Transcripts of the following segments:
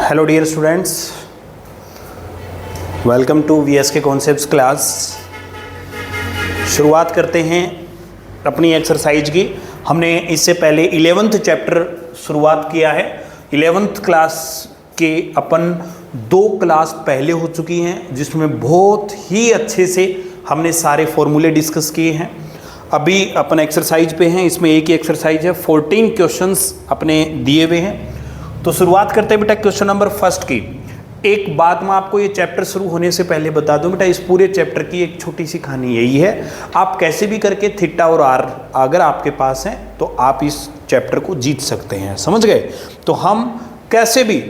Hello dear students, welcome to VSK concepts class. शुरुआत करते हैं अपनी एक्सरसाइज की। हमने इससे पहले 11th चैप्टर शुरुआत किया है। 11th क्लास के अपन 2 क्लास पहले हो चुकी हैं, जिसमें बहुत ही अच्छे से हमने सारे फॉर्मूले डिस्कस किए हैं। अभी अपन एक्सरसाइज पे हैं, इसमें एक ही एक्सरसाइज है, 14 क्वेश्चंस अपने दिए हुए हैं। तो शुरुआत करते हैं बेटा क्वेश्चन नंबर फर्स्ट की। एक बात मैं आपको ये चैप्टर शुरू होने से पहले बता दूं बेटा, इस पूरे चैप्टर की एक छोटी सी कहानी यही है, आप कैसे भी करके थीटा और आर अगर आपके पास है तो आप इस चैप्टर को जीत सकते हैं। समझ गए? तो हम कैसे भी,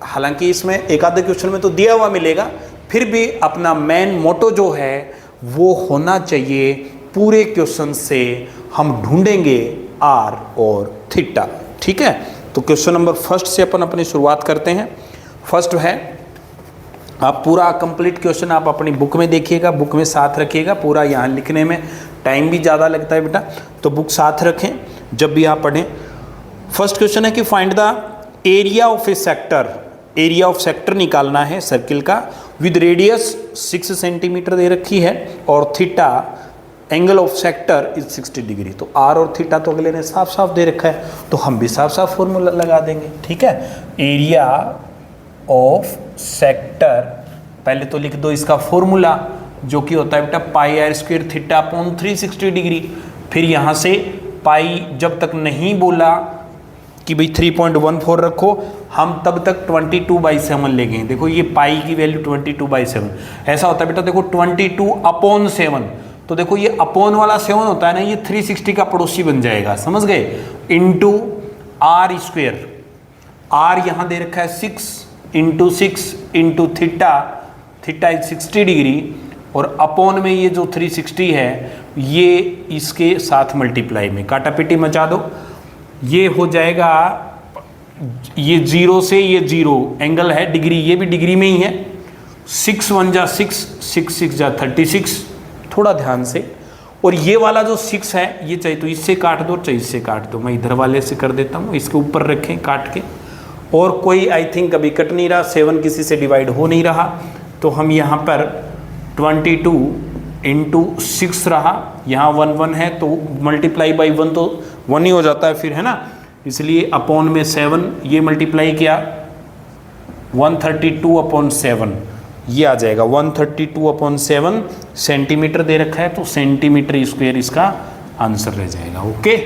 हालांकि इसमें एक आधे क्वेश्चन में तो दिया हुआ मिलेगा, फिर भी अपना मेन मोटो जो है वो होना चाहिए, पूरे क्वेश्चन से हम ढूंढेंगे आर और थीटा। ठीक है, तो क्वेश्चन नंबर फर्स्ट से अपन अपनी शुरुआत करते हैं। फर्स्ट है, आप पूरा कंप्लीट क्वेश्चन आप अपनी बुक में देखिएगा, बुक में साथ रखिएगा। पूरा यहाँ लिखने में टाइम भी ज़्यादा लगता है बेटा, तो बुक साथ रखें जब भी आप पढ़ें। फर्स्ट क्वेश्चन है कि find the area of A sector. Area of sector निकालना है सर्किल का, विद रेडियस 6 सेंटीमीटर दे रखी है और theta angle of sector is 60 degree. तो आर और थीटा तो अगले ने साफ साफ दे रखा है, तो हम भी साफ साफ फॉर्मूला लगा देंगे। ठीक है, एरिया ऑफ सेक्टर पहले तो लिख दो इसका फॉर्मूला, जो कि होता है बेटा pi r square theta upon 360 degree. फिर यहाँ से पाई जब तक नहीं बोला कि भाई 3.14 रखो, हम तब तक 22/7 लेंगे। देखो ये पाई की वैल्यू 22/7 ऐसा होता है बेटा। देखो 22/7, तो देखो ये अपॉन वाला 7 होता है ना, ये 360 का पड़ोसी बन जाएगा। समझ गए? इंटू आर स्क्वेयर, आर यहाँ दे रखा है 6 into 6 into theta, theta is 60 degree, और अपॉन में ये जो 360 है ये इसके साथ मल्टीप्लाई में काटा पीटी मचा दो, ये हो जाएगा, ये 0 से ये 0 एंगल है डिग्री, ये भी डिग्री में ही है। 6 1 जा 6, 6 6 जा 36, थोड़ा ध्यान से। और ये वाला जो 6 है ये चाहे तो इससे काट दो चाहे इससे काट दो, मैं इधर वाले से कर देता हूँ, इसके ऊपर रखें काट के। और कोई आई थिंक अभी कट नहीं रहा, 7 किसी से डिवाइड हो नहीं रहा, तो हम यहाँ पर 22 इंटू 6 रहा, यहाँ 1 1 है तो मल्टीप्लाई बाई 1 तो 1 ही हो जाता है फिर, है ना, इसलिए अपॉन में 7 ये मल्टीप्लाई किया, 132/7 ये आ जाएगा। 132/7 सेंटीमीटर दे रखा है, तो सेंटीमीटर स्क्वायर इसका आंसर रह जाएगा। ओके,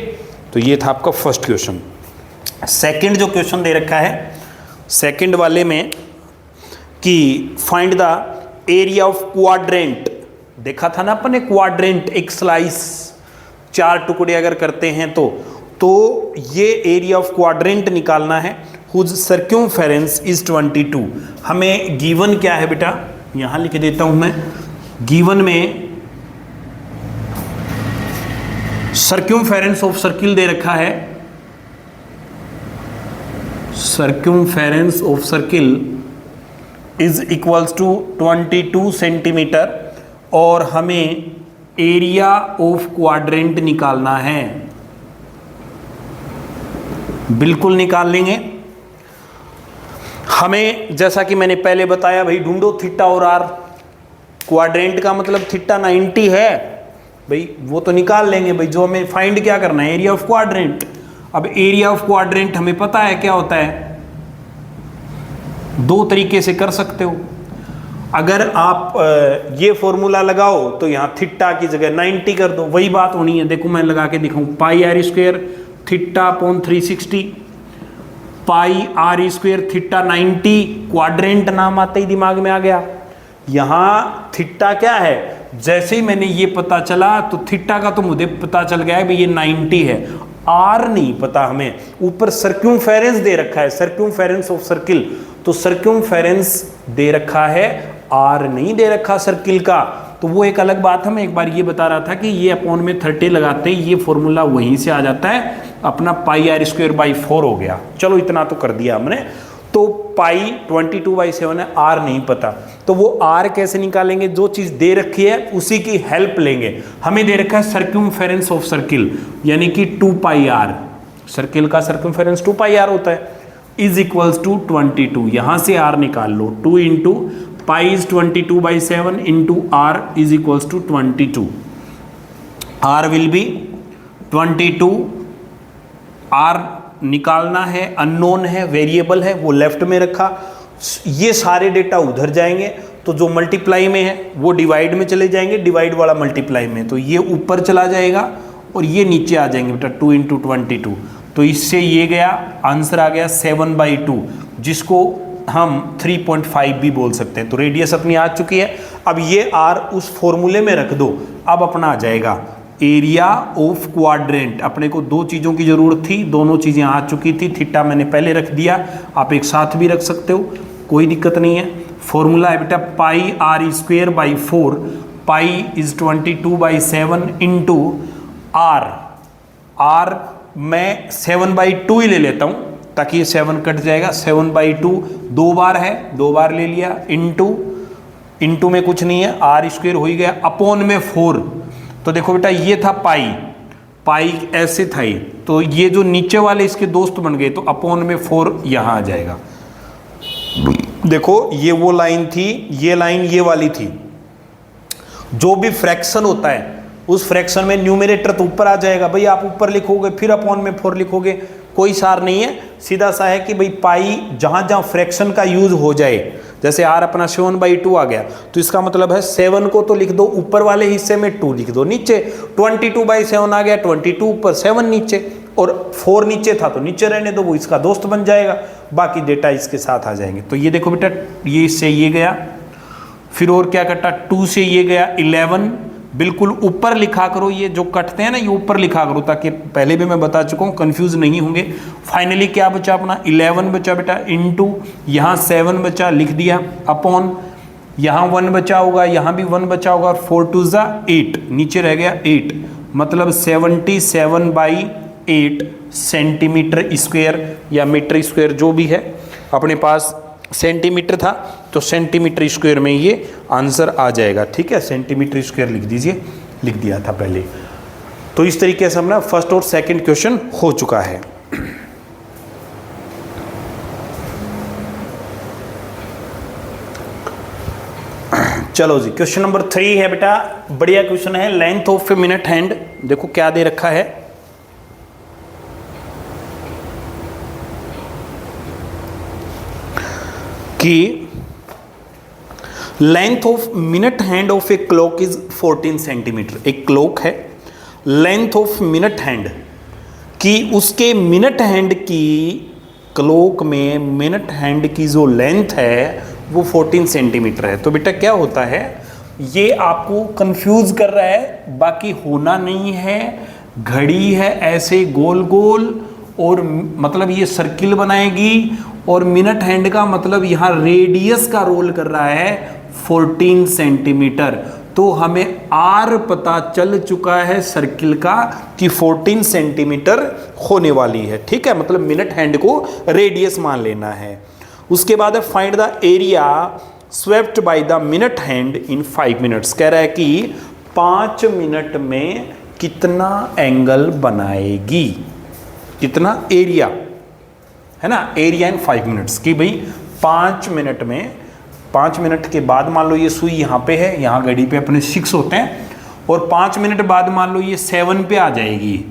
तो ये था आपका फर्स्ट क्वेश्चन। सेकंड जो क्वेश्चन दे रखा है, सेकंड वाले में कि find the area of quadrant. देखा था ना अपन ने क्वाड्रेंट, एक स्लाइस 4 टुकड़े अगर करते हैं तो ये एरिया ऑफ क्वाड्रेंट निकालना है, हुज सर्क्यूमफेरेंस इज 22। हमें गिवन क्या है बेटा, यहां लिख देता हूं मैं। गिवन में सर्क्यूमफेरेंस ऑफ सर्किल दे रखा है, circumference of circle is equals to 22 centimetre, और हमें एरिया ऑफ क्वाड्रेंट निकालना है। बिल्कुल निकाल लेंगे। हमें जैसा कि मैंने पहले बताया भाई, ढूंढो थीटा और आर। क्वाड्रेंट का मतलब थीटा 90 है भाई, वो तो निकाल लेंगे भाई। जो हमें फाइंड क्या करना है, एरिया ऑफ क्वाड्रेंट। अब एरिया ऑफ क्वाड्रेंट हमें पता है क्या होता है, 2 तरीके से कर सकते हो। अगर आप ये फॉर्मूला लगाओ तो यहाँ थीटा की जगह 90 कर दो, वही बात होनी है। देखो मैं लगा के दिखाऊं, pi r square theta upon 360, pi r square theta 90, quadrant नाम आते ही दिमाग में आ गया। यहाँ थीटा क्या है, जैसे ही मैंने ये पता चला तो थीटा का तो मुझे पता चल गया है भाई ये 90 है, आर नहीं पता हमें। ऊपर सर्क्यूमफेरेंस दे रखा है, सर्क्यूमफेरेंस ऑफ सर्किल, तो सर्क्यूमफेरेंस दे रखा है, आर नहीं दे रखा सर्किल का, तो वो एक अलग बात है। मैं एक बार ये बता रहा था कि ये अपॉन में 30 लगाते ही ये फॉर्मूला वहीं से आ जाता है, अपना पाई आर स्क्वायर बाई 4 हो गया। चलो इतना तो कर दिया हमने। तो पाई 22/7 है, आर नहीं पता, तो वो आर कैसे निकालेंगे, जो चीज़ दे रखी है उसी की हेल्प लेंगे। हमें दे रखा है सर्क्यूमफेरेंस ऑफ सर्किल, यानी कि 2 पाई आर, सर्किल का सर्कमफेरेंस 2 पाई आर होता है। Is equals to 22। यहाँ से r निकाल लो, 2 into pi is 22/7 into r is equals to 22। r will be 22, r निकालना है, अननोन है, वेरिएबल है, वो लेफ्ट में रखा। ये सारे डेटा उधर जाएंगे, तो जो मल्टीप्लाई में है वो डिवाइड में चले जाएंगे, डिवाइड वाला मल्टीप्लाई में, तो ये ऊपर चला जाएगा और ये नीचे आ जाएंगे बेटा 2 इंटू 22। तो इससे ये गया, आंसर आ गया 7/2, जिसको हम 3.5 भी बोल सकते हैं। तो रेडियस अपनी आ चुकी है। अब ये r उस फॉर्मूले में रख दो, अब अपना आ जाएगा एरिया ऑफ क्वाड्रेंट। अपने को दो चीज़ों की ज़रूरत थी, दोनों चीज़ें आ चुकी थी। थीटा मैंने पहले रख दिया, आप एक साथ भी रख सकते हो, कोई दिक्कत नहीं है। फॉर्मूला है बेटा पाई r²/4, pi is 22/7 into r मैं 7/2 ही ले लेता हूँ ताकि ये 7 कट जाएगा। 7/2 दो बार है, दो बार ले लिया, इंटू में कुछ नहीं है, r² हो ही गया, अपॉन में 4। तो देखो बेटा ये था पाई ऐसे था ही, तो ये जो नीचे वाले इसके दोस्त बन गए, तो अपॉन में 4 यहाँ आ जाएगा। देखो ये वो लाइन थी, ये लाइन ये वाली थी। जो भी फ्रैक्शन होता है उस फ्रैक्शन में न्यूमरेटर तो ऊपर आ जाएगा, भाई आप ऊपर लिखोगे फिर अपॉन में 4 लिखोगे, कोई सार नहीं है, सीधा सा है कि भाई पाई जहाँ जहाँ फ्रैक्शन का यूज हो जाए, जैसे r अपना 7/2 आ गया, तो इसका मतलब है 7 को तो लिख दो ऊपर वाले हिस्से में, 2 लिख दो नीचे। 22/7 आ गया, 22 ऊपर 7 नीचे, और 4 नीचे था तो नीचे रहने दो, वो इसका दोस्त बन जाएगा, बाकी डेटा इसके साथ आ जाएंगे। तो ये देखो बेटा, ये इससे ये गया, फिर और क्या कटा, 2 से ये गया 11, बिल्कुल ऊपर लिखा करो, ये जो कटते हैं ना ये ऊपर लिखा करो, ताकि पहले भी मैं बता चुका हूँ, कंफ्यूज नहीं होंगे। फाइनली क्या बचा अपना, 11 बचा बेटा, इंटू यहाँ 7 बचा, लिख दिया, अपॉन यहाँ 1 बचा होगा, यहाँ भी 1 बचा होगा, और 4 2 8, नीचे रह गया 8, मतलब 77/8 सेंटीमीटर स्क्वायर या मीटर स्क्वायर जो भी है, अपने पास सेंटीमीटर था तो सेंटीमीटर स्क्वायर में ये आंसर आ जाएगा। ठीक है, सेंटीमीटर स्क्वायर लिख दीजिए, लिख दिया था पहले। तो इस तरीके से अपना फर्स्ट और सेकंड क्वेश्चन हो चुका है। चलो जी, क्वेश्चन नंबर 3 है बेटा, बढ़िया क्वेश्चन है। Length of a minute hand, देखो क्या दे रखा है, कि length of minute hand of a clock is 14 centimetre. एक क्लॉक है, लेंथ ऑफ मिनट हैंड कि उसके मिनट हैंड की, क्लॉक में मिनट हैंड की जो लेंथ है वो 14 सेंटीमीटर है। तो बेटा क्या होता है, ये आपको कंफ्यूज कर रहा है, बाकी होना नहीं है। घड़ी है ऐसे गोल गोल, और मतलब ये सर्किल बनाएगी, और मिनट हैंड का मतलब यहाँ रेडियस का रोल कर रहा है 14 सेंटीमीटर। तो हमें r पता चल चुका है सर्किल का कि 14 सेंटीमीटर होने वाली है। ठीक है, मतलब मिनट हैंड को रेडियस मान लेना है। उसके बाद है find the area swept by the minute hand in 5 minutes. कह रहा है कि 5 मिनट में कितना एंगल बनाएगी, कितना एरिया है ना, एरिया इन 5 मिनट्स, कि भाई 5 मिनट में, 5 मिनट के बाद मान लो ये सुई यहाँ पे है, यहाँ घड़ी पे अपने 6 होते हैं, और 5 मिनट बाद मान लो ये 7 पे आ जाएगी,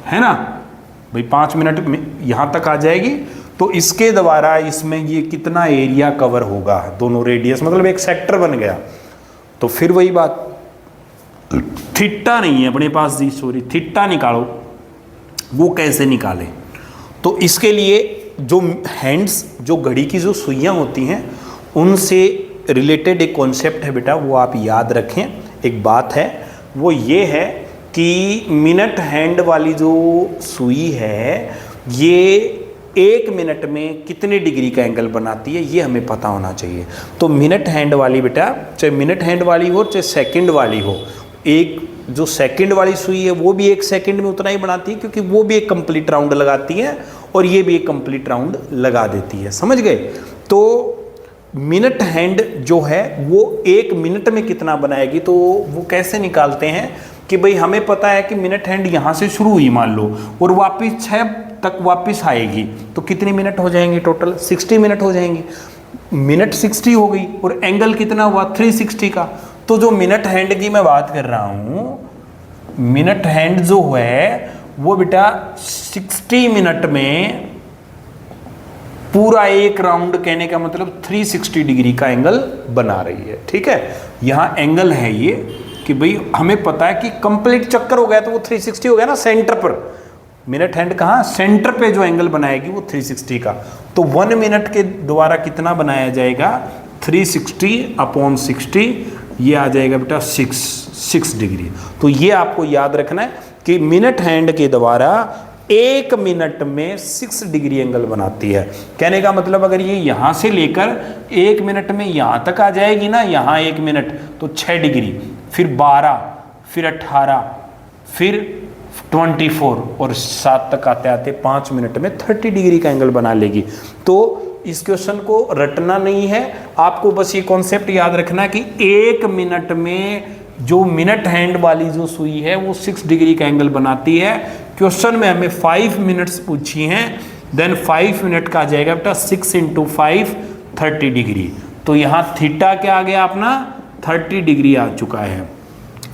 है ना भाई, 5 मिनट में यहाँ तक आ जाएगी। तो इसके द्वारा इसमें ये कितना एरिया कवर होगा, दोनों रेडियस, मतलब एक सेक्टर बन गया। तो फिर वही बात, थीटा नहीं है अपने पास जी, सॉरी, थीटा निकालो, वो कैसे निकालें। तो इसके लिए जो हैंड्स, जो घड़ी की जो सुइयां होती हैं, उनसे रिलेटेड एक कॉन्सेप्ट है बेटा, वो आप याद रखें। एक बात है, वो ये है कि मिनट हैंड वाली जो सुई है, ये 1 मिनट में कितने डिग्री का एंगल बनाती है, ये हमें पता होना चाहिए। तो मिनट हैंड वाली बेटा, चाहे मिनट हैंड वाली हो चाहे सेकंड वाली हो, एक जो सेकंड वाली सुई है वो भी 1 सेकंड में उतना ही बनाती है, क्योंकि वो भी एक कंप्लीट राउंड लगाती है और ये भी एक कंप्लीट राउंड लगा देती है, समझ गए। तो मिनट हैंड जो है वो 1 मिनट में कितना बनाएगी, तो वो कैसे निकालते हैं कि भाई हमें पता है कि मिनट हैंड यहाँ से शुरू हुई मान लो, और वापिस तक वापस आएगी तो कितनी मिनट हो जाएंगे टोटल? 60 मिनट हो जाएंगे। मिनट 60 हो गई और एंगल कितना हुआ? 360 का। तो जो मिनट हैंड की मैं बात कर रहा हूं, मिनट हैंड जो है वो बेटा 60 मिनट में पूरा एक राउंड, कहने का मतलब 360 डिग्री का एंगल बना रही है। ठीक है, यहां एंगल है ये कि भाई हमें पता है कि कंप्लीट चक्कर हो गया तो वो 360 हो गया ना सेंटर पर। मिनट हैंड कहाँ? सेंटर पे जो एंगल बनाएगी वो 360 का। तो 1 मिनट के द्वारा कितना बनाया जाएगा? 360/60, ये आ जाएगा बेटा 6 डिग्री। तो ये आपको याद रखना है कि मिनट हैंड के द्वारा 1 मिनट में 6 डिग्री एंगल बनाती है। कहने का मतलब अगर ये यहां से लेकर 1 मिनट में यहां तक आ जाएगी ना, यहां 1 मिनट तो 6 डिग्री, फिर 12, फिर 18, फिर 24 और 7 तक आते आते 5 मिनट में 30 डिग्री का एंगल बना लेगी। तो इस क्वेश्चन को रटना नहीं है, आपको बस ये कॉन्सेप्ट याद रखना कि 1 मिनट में जो मिनट हैंड वाली जो सुई है वो 6 डिग्री का एंगल बनाती है। क्वेश्चन में हमें 5 मिनट्स पूछी हैं, देन 5 मिनट का आ जाएगा बेटा 6 × 5 30 डिग्री। तो यहाँ थीटा क्या आ गया अपना? 30 डिग्री आ चुका है।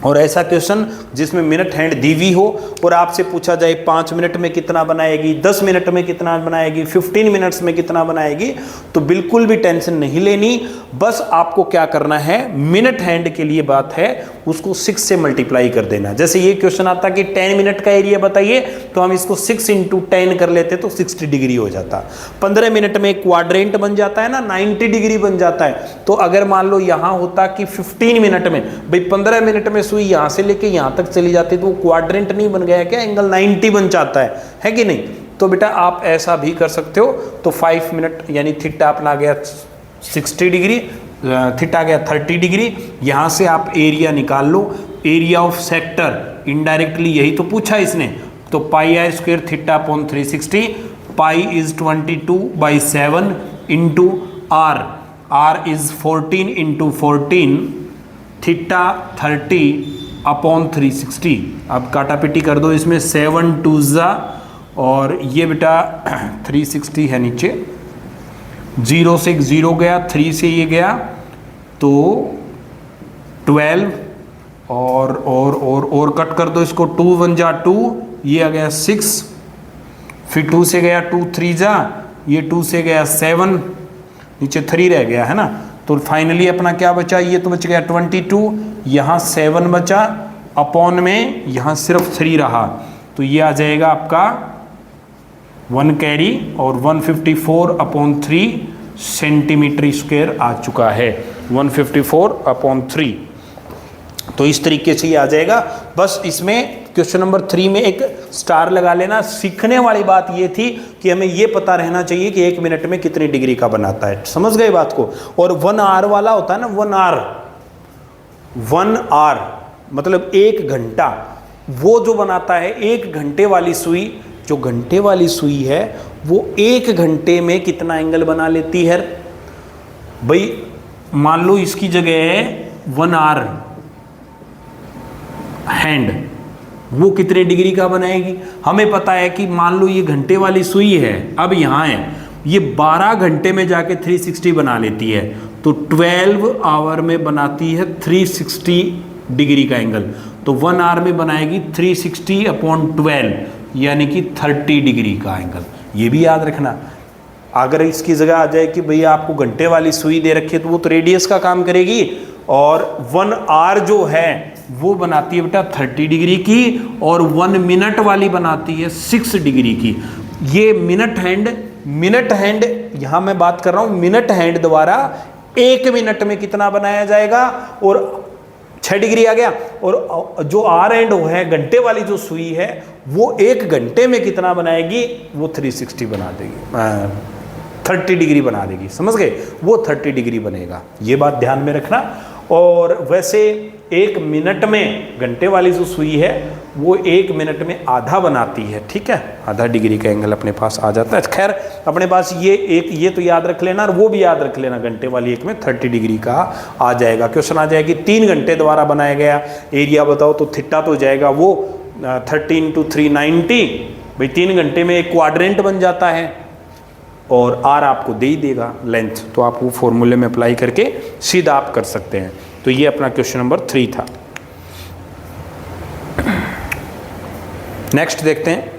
और ऐसा क्वेश्चन जिसमें मिनट हैंड दी हुई हो और आपसे पूछा जाए 5 मिनट में कितना बनाएगी, 10 मिनट में कितना बनाएगी, 15 मिनट्स में कितना बनाएगी, तो बिल्कुल भी टेंशन नहीं लेनी। बस आपको क्या करना है, मिनट हैंड के लिए बात है, उसको 6 से मल्टीप्लाई कर देना। जैसे ये क्वेश्चन आता कि 10 मिनट का एरिया बताइए, तो हम इसको 6 × 10 कर लेते तो 60 डिग्री हो जाता। 15 मिनट में क्वाड्रेंट बन जाता है ना, 90 डिग्री बन जाता है। तो अगर मान लो यहां होता कि 15 मिनट में, भाई 15 मिनट में सुई यहां से लेके यहां तक चली जाती तो क्वाड्रेंट नहीं बन गया क्या? एंगल 90 बन जाता है कि नहीं? तो बेटा आप ऐसा भी कर सकते हो। तो 5 मिनट यानी थीटा अपना गया 60 डिग्री, थीटा गया 30 डिग्री। यहां से आप एरिया निकाल लो, एरिया ऑफ सेक्टर, इनडायरेक्टली यही तो पूछा इसने। तो πr² θ/360, pi is 22/7 into r, r is 14 × 14, theta 30/360। अब काटापिटी कर दो इसमें, 7 2 और ये बेटा 360 है नीचे, 0 से 0 गया, 3 से ये गया तो 12 और कट कर दो इसको, 2 1 जा 2, ये आ गया 6, फिर 2 से गया 2 3 जा, ये 2 से गया 7, नीचे 3 रह गया है ना। तो फाइनली अपना क्या बचा? ये तो बच गया 22, यहाँ 7 बचा, अपॉन में यहाँ सिर्फ 3 रहा, तो ये आ जाएगा आपका 1 कैरी और 154/3 सेंटीमीटर स्क्वायर आ चुका है, 154/3। तो इस तरीके से ये आ जाएगा। बस इसमें क्वेश्चन नंबर 3 में एक स्टार लगा लेना। सीखने वाली बात ये थी कि हमें ये पता रहना चाहिए कि 1 मिनट में कितनी डिग्री का बनाता है। समझ गए बात को? और 1 आवर वाला होता है ना, 1 आवर मतलब 1 घंटा, वो जो बनाता है 1 घंटे वाली सुई, जो घंटे वाली सुई है वो 1 घंटे में कितना एंगल बना लेती है? भाई मान लो इसकी जगह है 1 आवर हैंड, वो कितने डिग्री का बनाएगी? हमें पता है कि मान लो ये घंटे वाली सुई है, अब यहाँ है, ये 12 घंटे में जाके 360 बना लेती है, तो 12 आवर में बनाती है 360 डिग्री का एंगल। तो 1 आवर में बनाएगी 360/12 यानी कि 30 डिग्री का एंगल। ये भी याद रखना। अगर इसकी जगह आ जाए कि भैया आपको घंटे वाली सुई दे रखी है तो वो तो रेडियस का काम करेगी, और 1 आवर जो है वो बनाती है बेटा 30 डिग्री की, और 1 मिनट वाली बनाती है 6 डिग्री की। ये मिनट हैंड यहां मैं बात कर रहा हूं मिनट हैंड द्वारा 1 मिनट में कितना बनाया जाएगा, और 6 डिग्री आ गया। और जो आर एंड ओ है, घंटे वाली जो सुई है, वो 1 घंटे में कितना बनाएगी? वो 360 बना देगी, 30 डिग्री बना देगी। समझ गए? वो 30 डिग्री बनेगा, ये बात ध्यान में रखना। और वैसे 1 मिनट में घंटे वाली जो सुई है वो 1 मिनट में आधा बनाती है। ठीक है, आधा डिग्री का एंगल अपने पास आ जाता है। खैर अपने पास ये तो याद रख लेना, और वो भी याद रख लेना, घंटे वाली 1 में 30 डिग्री का आ जाएगा। क्वेश्चन आ जाएगी 3 घंटे द्वारा बनाया गया एरिया बताओ, तो थीटा तो जाएगा वो 30 × 3 90, भाई 3 घंटे में एक क्वाड्रेंट बन जाता है और आर आपको दे ही देगा लेंथ, तो आप वो फॉर्मूले में अप्लाई करके सीधा आप कर सकते हैं। तो ये अपना क्वेश्चन नंबर 3 था। नेक्स्ट देखते हैं।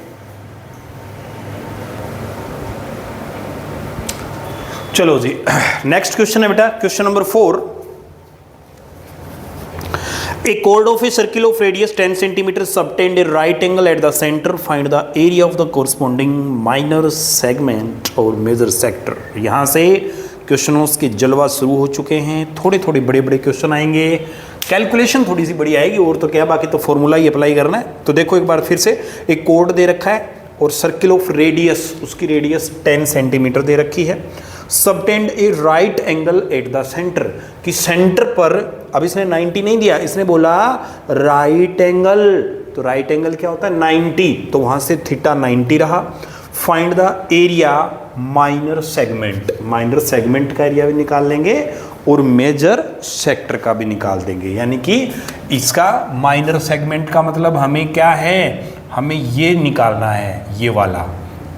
चलो जी, नेक्स्ट क्वेश्चन है बेटा question number 4। A chord of a circle of radius 10 cm subtend a right angle at the center. Find the area of the corresponding minor segment और major sector। यहाँ से क्वेश्चनों के जलवा शुरू हो चुके हैं। थोड़े थोड़े बड़े बड़े क्वेश्चन आएंगे, कैलकुलेशन थोड़ी सी बड़ी आएगी, और तो क्या, बाकी तो फॉर्मूला ही अप्लाई करना है। तो देखो एक बार फिर से, एक कोड दे रखा है और सर्किल ऑफ रेडियस, उसकी रेडियस 10 सेंटीमीटर दे रखी है। Subtend A right angle at the centre, कि सेंटर पर, अब इसने 90 नहीं दिया, इसने बोला राइट एंगल, तो राइट एंगल क्या होता है 90, तो वहां से थीटा 90 रहा। Find the area minor segment, minor segment का एरिया भी निकाल लेंगे और मेजर सेक्टर का भी निकाल देंगे। यानी कि इसका माइनर सेगमेंट का मतलब हमें क्या है, हमें ये निकालना है, ये वाला,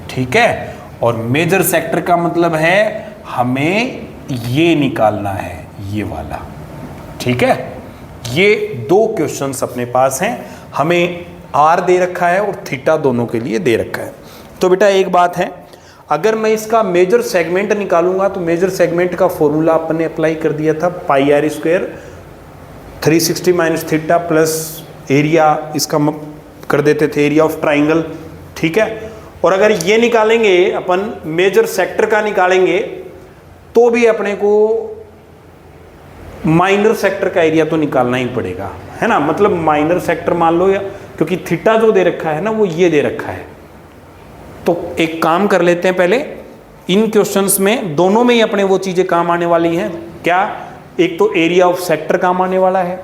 ठीक है। और मेजर सेक्टर का मतलब है हमें ये निकालना है, ये वाला, ठीक है। ये 2 क्वेश्चंस अपने पास हैं, हमें आर दे रखा है और थीटा दोनों के लिए दे रखा है। तो बेटा एक बात है, अगर मैं इसका मेजर सेगमेंट निकालूंगा तो मेजर सेगमेंट का फॉर्मूला अपन ने अप्लाई कर दिया था, pi r square 360 minus theta plus area, इसका कर देते थे एरिया ऑफ ट्राइंगल, ठीक है। और अगर ये निकालेंगे अपन, मेजर सेक्टर का निकालेंगे, तो भी अपने को माइनर सेक्टर का एरिया तो निकालना ही पड़ेगा, है ना। मतलब माइनर सेक्टर मान लो, या क्योंकि थीटा जो दे रखा है ना वो ये दे रखा है। तो एक काम कर लेते हैं, पहले इन क्वेश्चंस में दोनों में ही अपने वो चीजें काम आने वाली हैं। क्या, एक तो एरिया ऑफ सेक्टर काम आने वाला है,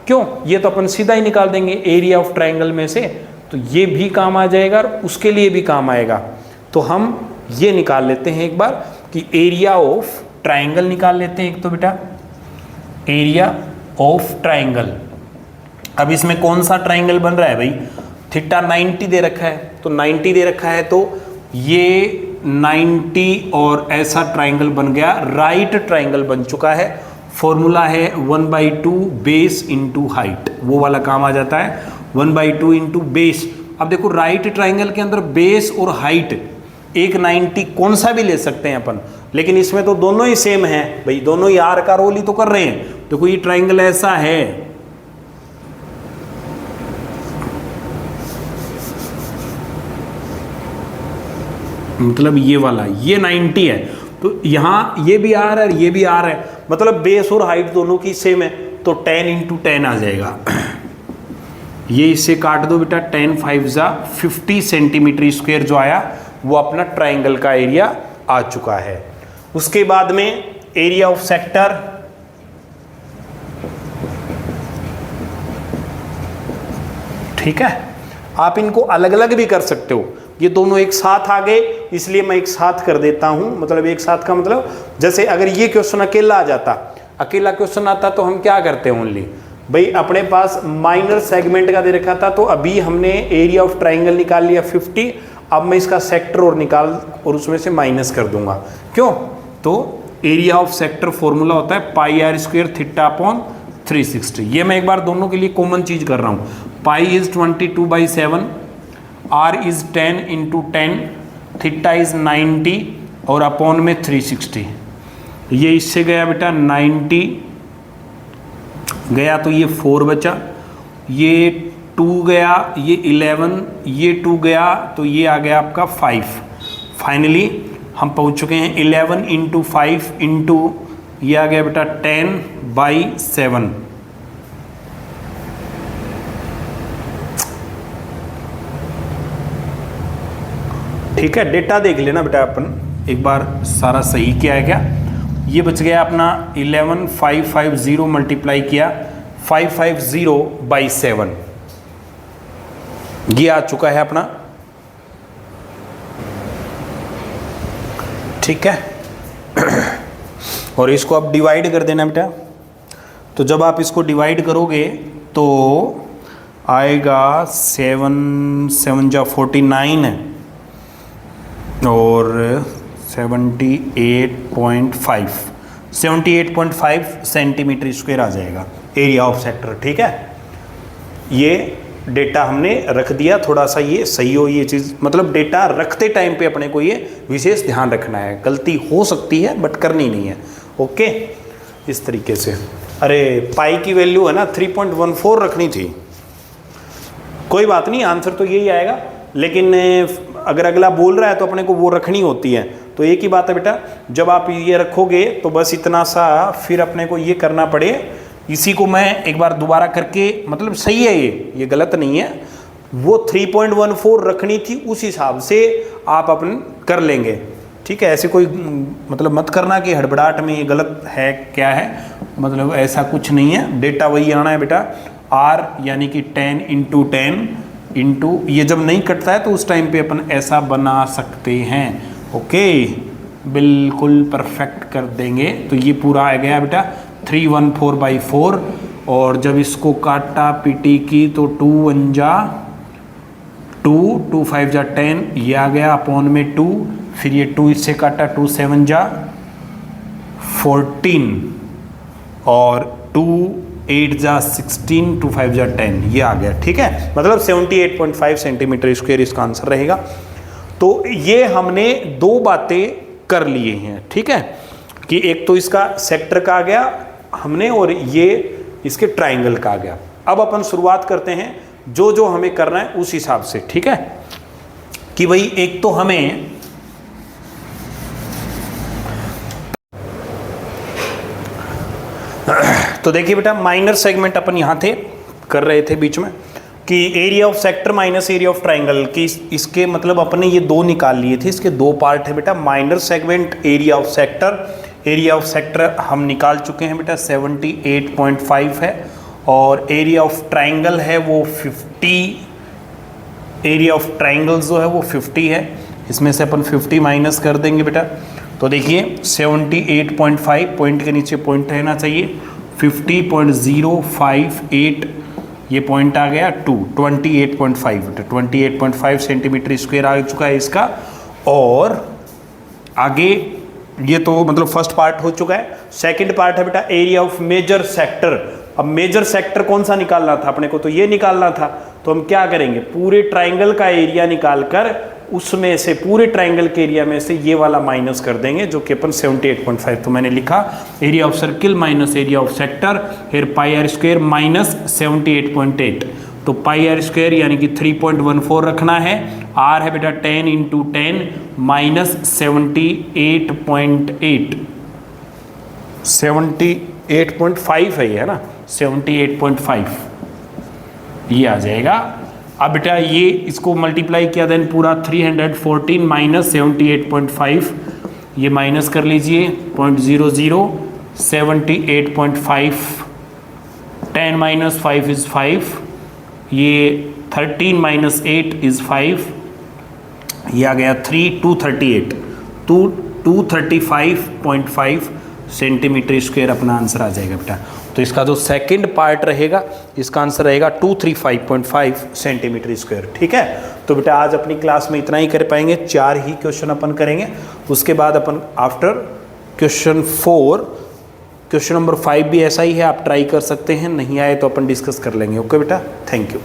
क्यों, ये तो अपन सीधा ही निकाल देंगे एरिया ऑफ ट्राइंगल में से, तो ये भी काम आ जाएगा और उसके लिए भी काम आएगा। तो हम ये निकाल लेते हैं एक बार कि एरिया ऑफ ट्राइंगल निकाल लेते हैं एक तो बेटा, एरिया ऑफ ट्राइंगल। अब इसमें कौन सा ट्राइंगल बन रहा है भाई, थीटा 90 दे रखा है, तो 90 दे रखा है, तो ये 90 और ऐसा ट्राइंगल बन गया, राइट ट्राइंगल बन चुका है। फॉर्मूला है 1/2 बेस इंटू हाइट, वो वाला काम आ जाता है, 1/2 इंटू बेस। अब देखो राइट ट्राइंगल के अंदर बेस और हाइट एक 90 कौन सा भी ले सकते हैं अपन, लेकिन इसमें तो दोनों ही सेम है भाई, दोनों ही आर का रोल ही तो कर रहे हैं। देखो ये ट्राइंगल ऐसा है, मतलब ये वाला, ये 90 है, तो यहाँ ये भी आर है, ये भी आर है, मतलब बेस और हाइट दोनों की सेम है, तो 10 इंटू 10 आ जाएगा। ये इससे काट दो बेटा, 10 5 जा 50 सेंटीमीटर स्क्वायर जो आया वो अपना ट्राइंगल का एरिया आ चुका है। उसके बाद में एरिया ऑफ सेक्टर, ठीक है। आप इनको अलग अलग भी कर सकते हो, ये दोनों एक साथ आ गए इसलिए मैं एक साथ कर देता हूं। मतलब एक साथ का मतलब, जैसे अगर ये क्वेश्चन अकेला आ जाता, अकेला क्वेश्चन आता तो हम क्या करते हैं, ओनली भाई अपने पास माइनर सेगमेंट का दे रखा था, तो अभी हमने एरिया ऑफ ट्राइंगल निकाल लिया 50, अब मैं इसका सेक्टर और निकाल और उसमें से माइनस कर दूंगा, क्यों, तो एरिया ऑफ सेक्टर फॉर्मूला होता है पाई आर स्क्वायर थीटा अपॉन 360। ये मैं एक बार दोनों के लिए कॉमन चीज कर रहा हूं, pi is 22/7, r is 10 into 10, theta is 90 और अपॉन में 360। ये इससे गया बेटा 90 गया, तो ये 4 बचा, ये 2 गया, ये 11, ये 2 गया, तो ये आ गया आपका 5। फाइनली हम पहुंच चुके हैं 11 इंटू 5 इंटू ये आ गया बेटा 10/7। ठीक है, डेटा देख लेना बेटा अपन एक बार, सारा सही किया है क्या। ये बच गया अपना 11550 मल्टीप्लाई किया 550/7, ये आ चुका है अपना, ठीक है। और इसको आप डिवाइड कर देना बेटा, तो जब आप इसको डिवाइड करोगे तो आएगा 7 7 जा 49 है और 78.5 सेंटीमीटर स्क्वायर आ जाएगा एरिया ऑफ सेक्टर। ठीक है, ये डेटा हमने रख दिया। थोड़ा सा ये सही हो ये चीज़, मतलब डेटा रखते टाइम पे अपने को ये विशेष ध्यान रखना है। गलती हो सकती है बट करनी नहीं है। ओके, इस तरीके से। अरे पाई की वैल्यू है ना 3.14 रखनी थी, कोई बात नहीं, आंसर तो यही आएगा। लेकिन अगर अगला बोल रहा है तो अपने को वो रखनी होती है। तो एक ही बात है बेटा, जब आप ये रखोगे तो बस इतना सा फिर अपने को ये करना पड़े। इसी को मैं एक बार दोबारा करके, मतलब सही है ये गलत नहीं है। वो 3.14 रखनी थी, उस हिसाब से आप अपन कर लेंगे। ठीक है, ऐसे कोई मतलब मत करना कि हड़बड़ाहट में ये गलत है क्या है, मतलब ऐसा कुछ नहीं है। डेटा वही आना है बेटा, R यानी कि 10 × 10 इंटू, ये जब नहीं कटता है तो उस टाइम पे अपन ऐसा बना सकते हैं। ओके, बिल्कुल परफेक्ट कर देंगे। तो ये पूरा आ गया बेटा 314/4 और जब इसको काटा पीटी की तो 2 1 जा 2, 2 5 जा 10, ये आ गया अपॉन में 2, फिर ये 2 इससे काटा 2 7 जा 14 और 2 8 जा 16, 2 5 जा 10, ये आ गया। ठीक है, मतलब 78.5 सेंटीमीटर स्क्वायर इसका आंसर रहेगा। तो ये हमने दो बातें कर लिए हैं। ठीक है, कि एक तो इसका सेक्टर का आ गया हमने और ये इसके ट्राइंगल का आ गया। अब अपन शुरुआत करते हैं जो जो हमें करना है उस हिसाब से। ठीक है, कि भाई एक तो हमें तो देखिए बेटा, माइनर सेगमेंट अपन यहां थे कर रहे थे बीच में कि area of sector minus area of triangle की, इसके मतलब अपने ये दो निकाल लिए थे। इसके दो पार्ट है बेटा, minor segment, area of sector. Area of sector हम निकाल चुके हैं बेटा 78.5 है और एरिया ऑफ ट्राइंगल है वो 50, एरिया ऑफ ट्राइंगल जो है वो 50 है। इसमें से अपन 50 माइनस कर देंगे बेटा। तो देखिए 78.5, पॉइंट के नीचे पॉइंट रहना चाहिए, 50.058 ये पॉइंट आ गया 28.5 बेटा, 28.5 सेंटीमीटर स्क्वायर आ चुका है इसका। और आगे ये तो मतलब फर्स्ट पार्ट हो चुका है। सेकंड पार्ट है बेटा एरिया ऑफ मेजर सेक्टर। अब मेजर सेक्टर कौन सा निकालना था अपने को, तो ये निकालना था। तो हम क्या करेंगे, पूरे ट्राइंगल का एरिया निकालकर उसमें से, पूरे ट्राइंगल के एरिया में से ये वाला माइनस कर देंगे, जो कि अपन 78.5। तो मैंने लिखा area of circle minus area of sector, फिर पाई आर स्क्वायर माइनस 78.8। तो पाई आर स्क्वायर यानी कि 3.14 रखना है। आर है बेटा 10 × 10 माइनस 78.8, 78.5 है ये, है ना, 78.5 ये आ जाएगा। अब बेटा ये इसको मल्टीप्लाई किया, देन पूरा 314 माइनस 78.5, ये माइनस कर लीजिए 0.00, 78.5, 10 माइनस 5 इज़ 5, ये 13 माइनस 8 इज़ 5, ये आ गया 3, 238, 235.5 सेंटीमीटर स्क्वायर अपना आंसर आ जाएगा बेटा। तो इसका जो सेकंड पार्ट रहेगा इसका आंसर रहेगा 235.5 सेंटीमीटर स्क्वायर। ठीक है, तो बेटा आज अपनी क्लास में इतना ही कर पाएंगे, 4 ही क्वेश्चन अपन करेंगे। उसके बाद अपन आफ्टर क्वेश्चन 4, क्वेश्चन नंबर 5 भी ऐसा ही है, आप ट्राई कर सकते हैं, नहीं आए तो अपन डिस्कस कर लेंगे। ओके बेटा, थैंक यू।